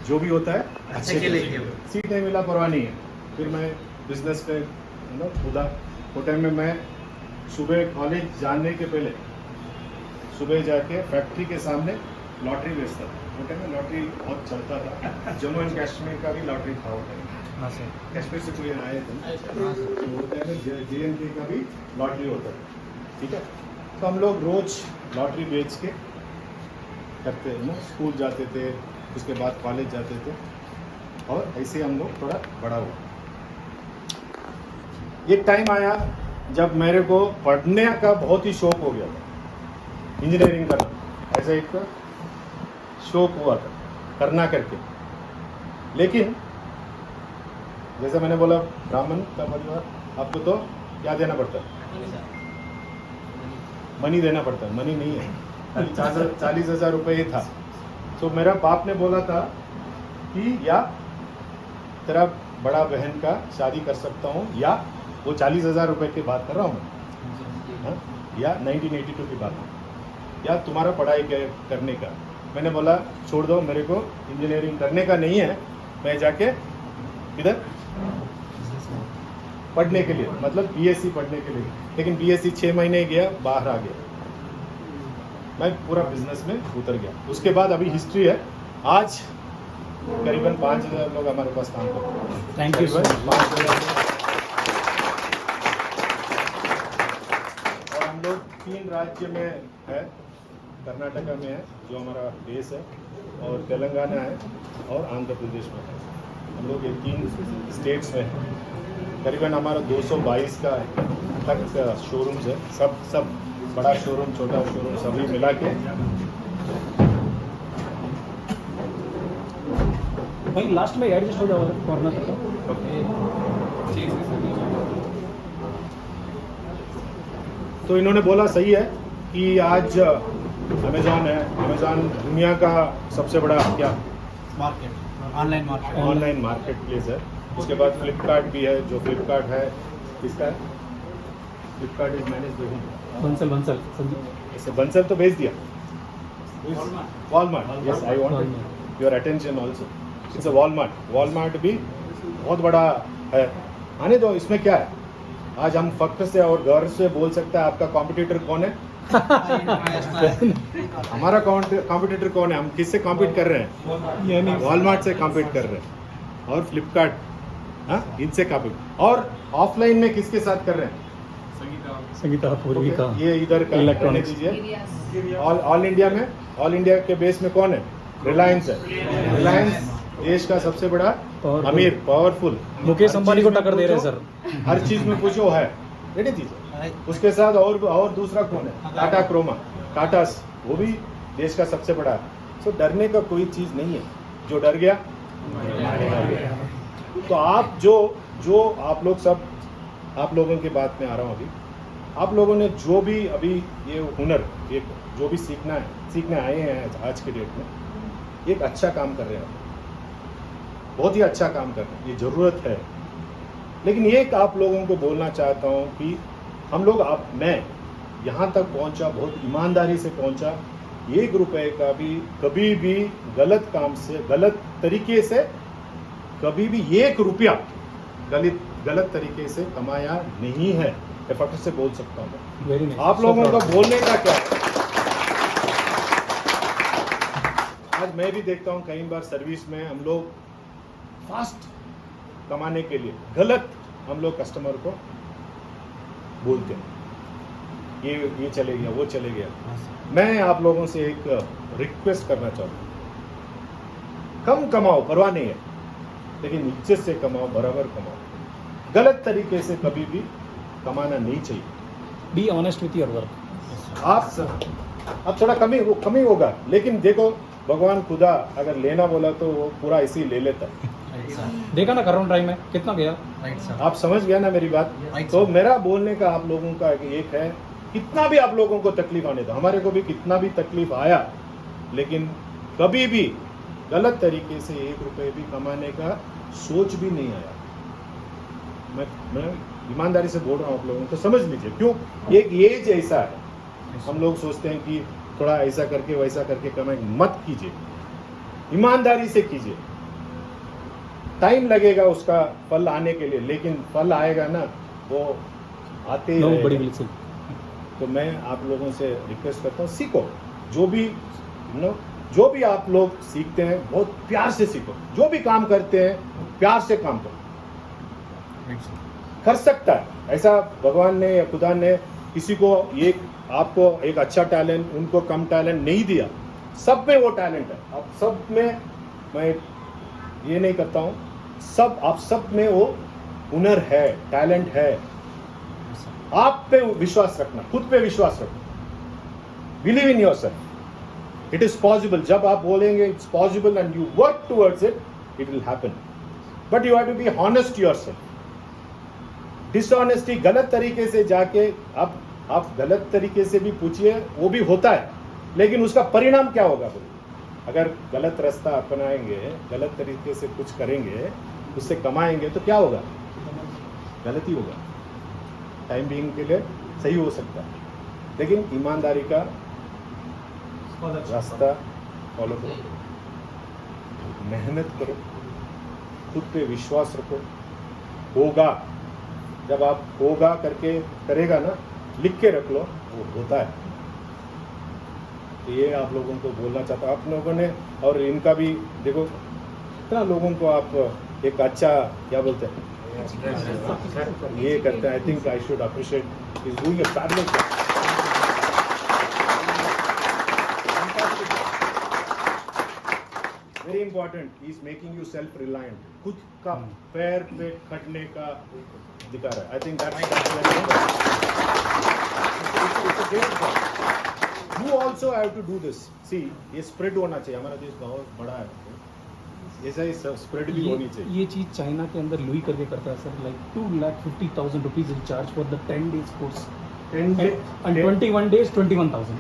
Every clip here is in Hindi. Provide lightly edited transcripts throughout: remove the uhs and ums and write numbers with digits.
जो भी होता है अच्छे के लिए। सीट नहीं मिला परवाह नहीं है। फिर मैं बिजनेस पे खुदा वो टाइम में मैं सुबह कॉलेज जाने के पहले सुबह जाके फैक्ट्री के सामने लॉटरी बेचता था। वो टाइम में लॉटरी बहुत चलता था। जम्मू एंड कश्मीर का भी लॉटरी था वो टाइम। हाँ सर। कश्मीर से कोई आए थे तो वो टाइम में JNK का भी लॉटरी होता था। ठीक है, तो हम लोग रोज लॉटरी बेच के करते हैं ना, स्कूल जाते थे, उसके बाद कॉलेज जाते थे और ऐसे हम लोग थोड़ा बड़ा हुआ। एक टाइम आया जब मेरे को पढ़ने का बहुत ही शौक हो गया था, इंजीनियरिंग करना ऐसा एक शौक हुआ था करना करके। लेकिन जैसे मैंने बोला ब्राह्मण का परिवार, आपको तो क्या देना पड़ता है, मनी देना पड़ता है। मनी नहीं है, 40,000 रुपये ही था। तो मेरा बाप ने बोला था कि या तेरा बड़ा बहन का शादी कर सकता हूँ, या वो 40,000 रुपये की बात कर रहा हूँ मैं, या 1982 की बात, या तुम्हारा पढ़ाई करने का। मैंने बोला छोड़ दो, मेरे को इंजीनियरिंग करने का नहीं है, मैं जाके इधर पढ़ने के लिए, मतलब BSc पढ़ने के लिए। लेकिन BSc 6 महीने गया, बाहर आ गया, मैं पूरा बिजनेस में उतर गया। उसके बाद अभी हिस्ट्री है। आज करीबन 5,000 लोग हमारे पास काम करते हैं। Thank you sir. 5,000। और हम लोग 3 राज्य में है, कर्नाटका में है जो हमारा बेस है, और तेलंगाना है, और आंध्र प्रदेश में है। हम लोग ये 3 स्टेट्स में हैं। करीबन हमारा 222 का तक शोरूम्स है, सब बड़ा शोरूम, छोटा शोरूम सभी मिला के। भाई लास्ट में एडजस्ट हो जाओ कॉर्नर तक। तो इन्होंने बोला सही है कि आज अमेज़ॉन है, अमेज़ॉन दुनिया का सबसे बड़ा क्या मार्केट, ऑनलाइन मार्केट प्लेस है। उसके बाद फ्लिपकार्ट भी है, जो फ्लिपकार्ट है किसका है, फ्लिपकार्ट इज मैनेज बंसल इसे बंसल तो भेज दिया, Walmart. Yes, I want your attention also, it's a Walmart भी बहुत बड़ा है। आने दो, इसमें क्या है। आज हम फख्र से और गर्व से बोल सकते हैं आपका कॉम्पिटिटर कौन है। हमारा कॉम्पिटिटर कौन है, हम किससे कॉम्पीट कर रहे हैं, वॉलमार्ट से कॉम्पीट कर रहे हैं, और फ्लिपकार्ट, हाँ, इनसे कॉम्पीट। और ऑफलाइन में किसके साथ कर रहे हैं, संगीता पूर्विका, ये इधर करने दीजिए। ऑल इंडिया में, ऑल इंडिया के बेस में कौन है, रिलायंस है। रिलायंस देश का सबसे बड़ा अमीर, पावरफुल, मुकेश अंबानी को टक्कर दे रहे हैं सर। हर चीज में पूछो है, रेडी दीजिए। उसके साथ और दूसरा कौन है, टाटा क्रोमा, टाटास, वो भी देश का सबसे बड़ा है। सो डरने का कोई चीज नहीं है, जो डर गया। तो आप जो आप लोग सब, आप लोगों की बात में आ रहा हूँ अभी, आप लोगों ने जो भी अभी ये हुनर, एक जो भी सीखने आए हैं आज के डेट में, एक अच्छा काम कर रहे हैं, बहुत ही अच्छा काम कर रहे हैं, ये ज़रूरत है। लेकिन एक आप लोगों को बोलना चाहता हूँ कि हम लोग, मैं यहाँ तक पहुँचा, बहुत ईमानदारी से पहुँचा। 1 रुपए का भी कभी भी गलत काम से, गलत तरीके से, कभी भी 1 रुपया गलत तरीके से कमाया नहीं है। मैं फख्र से बोल सकता हूँ। आप लोगों का बोलने का क्या है। आज मैं भी देखता हूँ कई बार सर्विस में हम लोग फास्ट कमाने के लिए गलत हम लोग कस्टमर को बोलते हैं, ये चले गया, वो चले गया। मैं आप लोगों से एक रिक्वेस्ट करना चाहता हूँ, कम कमाओ, परवाह नहीं है, लेकिन इज्जत से कमाओ, बराबर कमाओ। गलत तरीके से कभी भी कमाना नहीं चाहिए। Be honest with your work. आप थोड़ा कमी होगा, लेकिन देखो भगवान खुदा अगर लेना बोला तो वो पूरा इसी ले लेता। देखा ना करोना टाइम में कितना गया। आप समझ गया ना मेरी बात। तो मेरा बोलने का आप लोगों का एक है, कितना भी आप लोगों को तकलीफ आने दो, हमारे को भी कितना भी तकलीफ आया, लेकिन कभी भी गलत तरीके से 1 रुपए भी कमाने का सोच भी नहीं आया। मैं ईमानदारी से बोल रहा हूँ आप लोगों को, समझ लीजिए। क्यों, एक एज ऐसा है, हम लोग सोचते हैं कि थोड़ा ऐसा करके वैसा करके कमाई, मत कीजिए, ईमानदारी से कीजिए। टाइम लगेगा उसका फल आने के लिए, लेकिन फल आएगा ना, वो आते ही नो रहेगा। बड़ी बिल्कुल तो मैं आप लोगों से रिक्वेस्ट करता हूँ, सीखो। जो भी जो भी आप लोग सीखते हैं बहुत प्यार से सीखो। जो भी काम करते हैं प्यार से काम करो। कर सकता है ऐसा भगवान ने या खुदा ने किसी को एक आपको एक अच्छा टैलेंट, उनको कम टैलेंट नहीं दिया। सब में वो टैलेंट है। अब सब में मैं ये नहीं करता हूँ, आप सब में वो हुनर है, टैलेंट है। आप पे विश्वास रखना, खुद पे विश्वास रखना। Believe in yourself, it is possible. जब आप बोलेंगे it's possible and you work towards it, it will happen. But you have to be honest yourself. Dishonesty, गलत तरीके से जाके आप गलत तरीके से भी पूछिए, वो भी होता है, लेकिन उसका परिणाम क्या होगा? अगर गलत रास्ता अपनाएंगे, गलत तरीके से कुछ करेंगे, उससे कमाएंगे, तो क्या होगा? गलत ही होगा। टाइम बीइंग के लिए सही हो सकता है, लेकिन ईमानदारी का रास्ता फॉलो करो, मेहनत करो, खुद पे विश्वास रखो। होगा, जब आप होगा करके करेगा ना, लिख के रख लो, वो होता है। तो ये आप लोगों को बोलना चाहता हूँ। आप लोगों ने और इनका भी देखो, इतना लोगों को आप एक अच्छा क्या बोलते हैं ये करते हैं। I think I should appreciate, is doing a fabulous job. Very important, is making you self reliant. खुद का पैर पे खटने का दिखा रहा है। I think you also have to do this. See, ये स्प्रेड होना चाहिए। हमारा देश बहुत बड़ा है, ऐसा ही स्प्रेड भी होनी चाहिए। ये चीज़ चाइना के अंदर लुई करके करता है sir, like 2,50,000 rupees in charge for the 10 days course and 21 days 21,000.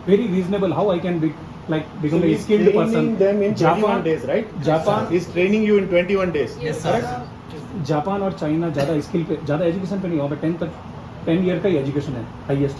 Very reasonable. How I can be like become a skilled person? Them in 21 days, right? Japan is training you in 21 days. Yes, sir. Japan और चाइना ज़्यादा स्किल पे, ज़्यादा एजुकेशन पे नहीं होगा। 10 ईयर का ही एजुकेशन है highest.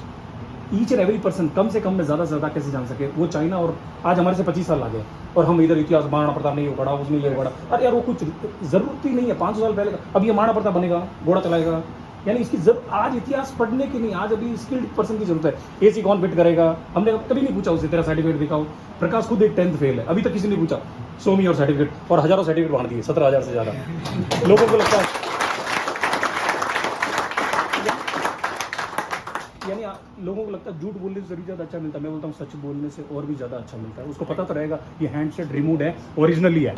Each and every person कम से कम में ज़्यादा से ज़्यादा कैसे जान सके वो चाइना। और आज हमारे से 25 साल आगे, और हम इधर इतिहास महाराणा प्रताप ने ये उगड़ा, उसमें ये उगड़ा। अरे यार वो कुछ ज़रूरत ही नहीं है। 500 साल पहले अब ये महाराणा प्रताप बनेगा, घोड़ा चलाएगा, यानी इसकी आज इतिहास पढ़ने की नहीं, आज अभी स्किल्ड पर्सन की जरूरत है। एसी कौन फिट करेगा? हमने कभी नहीं पूछा उससे तेरा सर्टिफिकेट दिखाओ। प्रकाश खुद एक 10th फेल है, अभी तक किसी ने पूछा शो मी योर सर्टिफिकेट, और हजारों सर्टिफिकेट बांट दिए, 17,000 से ज़्यादा। लोगों को लगता है यानी लोगों को लगता है झूठ बोलने से जरूर ज़्यादा अच्छा मिलता है। मैं बोलता हूँ सच बोलने से और भी ज़्यादा अच्छा मिलता है। उसको पता तो रहेगा ये हैंडसेट रिमूव है, ओरिजिनली है,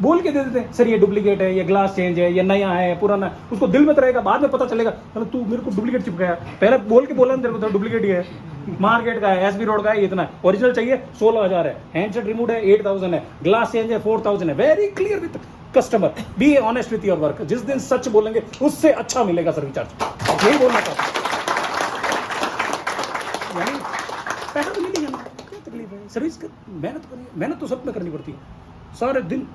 बोल के दे देते हैं सर ये डुप्लीकेट है, ये ग्लास चेंज है, ये नया है, पुराना है। उसको दिल में तो रहेगा, बाद में पता चलेगा चलो तू मेरे को डुप्लीकेट चिपकाया, पहले बोल के बोला तेरे को डुप्लीकेट ही है, मार्केट का है, एसबी रोड का है, इतना है। ओरिजिनल चाहिए 16,000 है, हैंडसेट रिमूव है 8,000 है, ग्लास चेंज है 4,000 है। Very clear with customer, be honest with your work. जिस दिन सच बोलेंगे उससे अच्छा मिलेगा सर्विस चार्ज। यही बोलना चाहता हूँ। यानी पैसा तो नहीं देना, क्या तकलीफ है? सर्विस मेहनत करनी, मेहनत तो सब में करनी पड़ती है, सारे दिन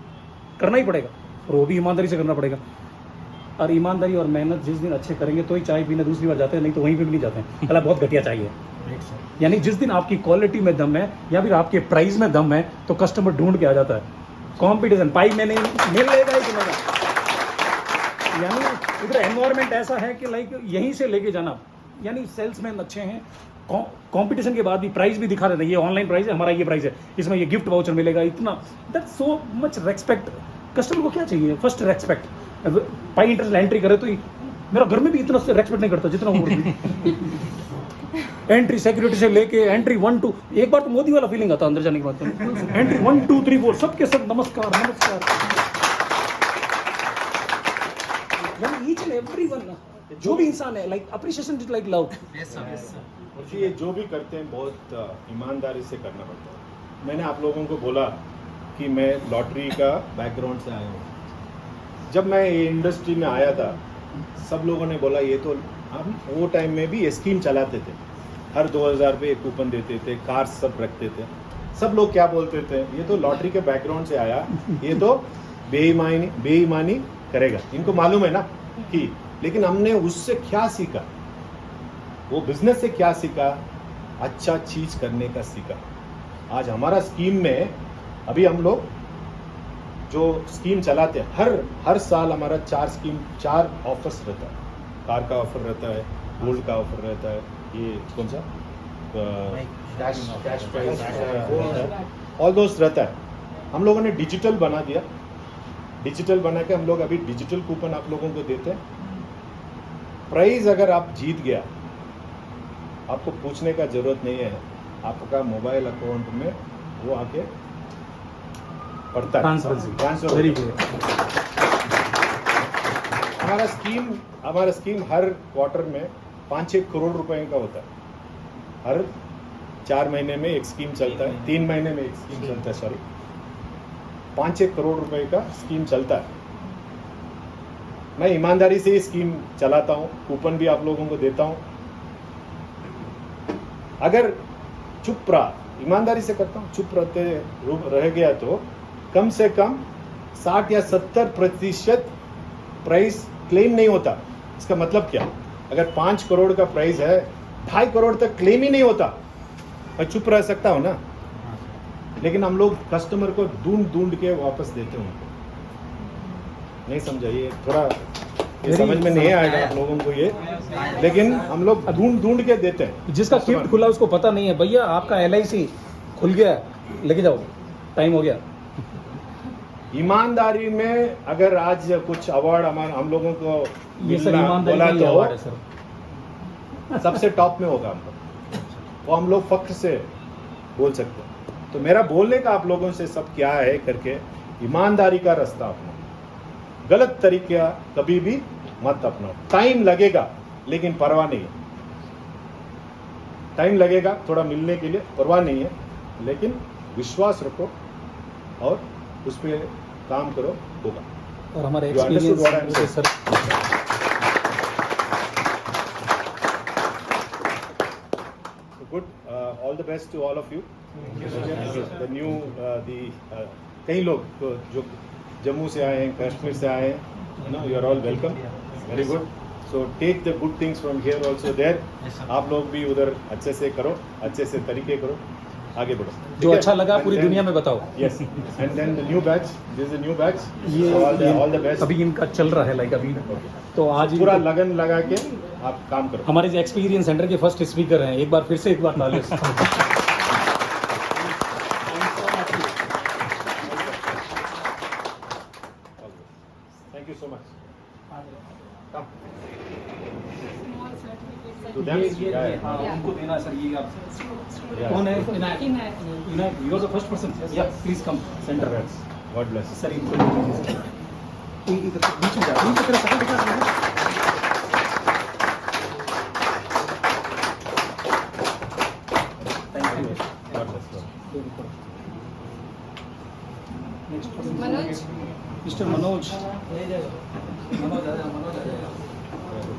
करना ही पड़ेगा, और वो भी ईमानदारी से करना पड़ेगा। और ईमानदारी और मेहनत जिस दिन अच्छे करेंगे तो ही चाय पीने दूसरी बार जाते हैं, नहीं तो वहीं पे भी नहीं जाते हैं। कल बहुत घटिया चाहिए। यानी जिस दिन आपकी क्वालिटी में दम है या फिर आपके प्राइस में दम है तो कस्टमर ढूंढ के आ जाता है। कंपटीशन पाई में नहीं मिलेगा ही मिलेगा। यानी इधर एनवायरनमेंट ऐसा है कि लाइक यहीं से लेके जाना, यानी सेल्समैन अच्छे हैं, कंपटीशन के बाद भी प्राइस भी दिखा देते हैं, ये ऑनलाइन प्राइस है, हमारा ये प्राइस है, इसमें ये गिफ्ट वाउचर मिलेगा, इतना। That so much respect. Customer को क्या चाहिए? First respect. पाई इंटरेस्ट एंट्री करे तो ही, मेरा घर में भी इतना रेस्पेक्ट नहीं करता जितना वो एंट्री सिक्योरिटी से लेके एंट्री 1 2, एक बार तो मोदी वाला फीलिंग आता अंदर जाने के बाद। एंट्री 1 2 3 4 सबके सब नमस्कार नमस्कार। ईच एंड एवरीवन, जो भी इंसान है, like appreciation is like love. और ये जो भी करते हैं बहुत ईमानदारी से करना पड़ता है। मैंने आप लोगों को बोला कि मैं लॉटरी का बैकग्राउंड से आया हूँ। जब मैं ये इंडस्ट्री में आया था, सब लोगों ने बोला ये तो, हम वो टाइम में भी ये स्कीम चलाते थे, हर 2,000 रुपये कूपन देते थे, कार्ड सब रखते थे। सब लोग क्या बोलते थे, ये तो लॉटरी के बैकग्राउंड से आया, ये तो बेईमानी करेगा। इनको मालूम है ना कि, लेकिन हमने उससे क्या सीखा, वो बिजनेस से क्या सीखा? अच्छा चीज करने का सीखा। आज हमारा स्कीम में अभी हम लोग जो स्कीम चलाते हैं, हर साल हमारा 4 ऑफर्स रहता है। कार का ऑफर रहता है, गोल्ड का ऑफर रहता है, ये कौन सा कैश प्राइस ऑल दोस्त रहता है। हम लोगों ने डिजिटल बना दिया, डिजिटल बना के हम लोग अभी डिजिटल कूपन आप लोगों को देते हैं। प्राइस अगर आप जीत गया, आपको पूछने का जरूरत नहीं है, आपका मोबाइल अकाउंट में वो आके पड़ता है, ट्रांसफर वेरी होता है। हमारा स्कीम हर क्वार्टर में 5-6 करोड़ रुपए का होता है। हर 4 महीने में एक स्कीम चलता है, 3 महीने में एक स्कीम चलता है, सॉरी 5-6 करोड़ रुपए का स्कीम चलता है। मैं ईमानदारी से ये स्कीम चलाता हूँ, कूपन भी आप लोगों को देता हूँ। अगर चुप रहा, ईमानदारी से करता हूँ, चुप रह गया तो कम से कम 60 या 70% प्राइस क्लेम नहीं होता। इसका मतलब क्या? अगर 5 करोड़ का प्राइस है, 2.5 करोड़ तक क्लेम ही नहीं होता। मैं चुप रह सकता हूँ ना, लेकिन हम लोग कस्टमर को ढूंढ के वापस देते हैं उनको। नहीं समझा? ये थोड़ा ये समझ में नहीं आएगा आप लोगों को ये, लेकिन हम लोग ढूंढ के देते हैं। जिसका गिफ्ट खुला उसको पता नहीं है, भैया आपका LIC खुल गया, लेके जाओ, टाइम हो गया। ईमानदारी में अगर आज कुछ अवार्ड हम लोगों को ये सर मिलना ईमानदारी बोला का ही अवार्ड है तो सर। सबसे टॉप में होगा हम लोग, वो हम लोग फख्र से बोल सकते हैं। तो मेरा बोलने का आप लोगों से सब क्या है करके, ईमानदारी का रास्ता अपनाओ, गलत तरीका कभी भी मत अपनाओ। टाइम लगेगा लेकिन परवाह नहीं है, टाइम लगेगा थोड़ा मिलने के लिए, परवाह नहीं है, लेकिन विश्वास रखो और उस पर काम करो, होगा। और हमारे You understood what I'm experience sir, So good. All the best to all of you. The new कई लोग तो जो जम्मू से आए हैं, कश्मीर से आए हैं, you are all welcome. Very good. So take the good things from here also there. आप लोग भी उधर अच्छे से करो, अच्छे से तरीके करो, आगे बढ़ो। जो अच्छा लगा पूरी दुनिया में बताओ। Yes. And then the new batch. This is a new batch. ये So all the best. अभी इनका चल रहा है, लाइक अभी तो आज पूरा इनको- लगन लगा के आप काम करो। हमारे जो एक्सपीरियंस सेंटर के फर्स्ट स्पीकर हैं, एक बार फिर से एक बार तालियां। Thank you so much. Come. certificate. To them? हाँ, Yeah. उनको देना है सर, ये आप Yeah. कौन है? Inac. Inayat, you are the first person. या please come centre. Congrats. God bless. Sir इनको इधर बीच में जाओ, इनकी तरफ सकल दिखा रहे हैं। Thank you. God bless. Next person Manoj. Mister Manoj. Manoj आ जाओ।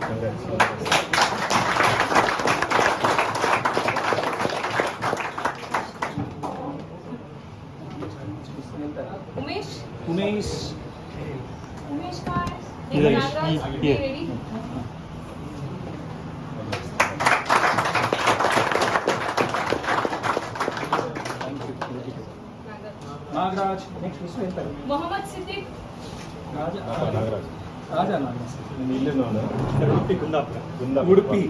Congrats. उमेश. उमेश उमेश कहाँ है? इधर ही, नागराज, ये। ready? Nagaraj. Nagaraj. Next mister Mohammed Siddiq. Raja Nagaraj. Raja Nagaraj. ನೀಲೇನೋ उडुपी कुंदापुर कुंदापुर. उडुपी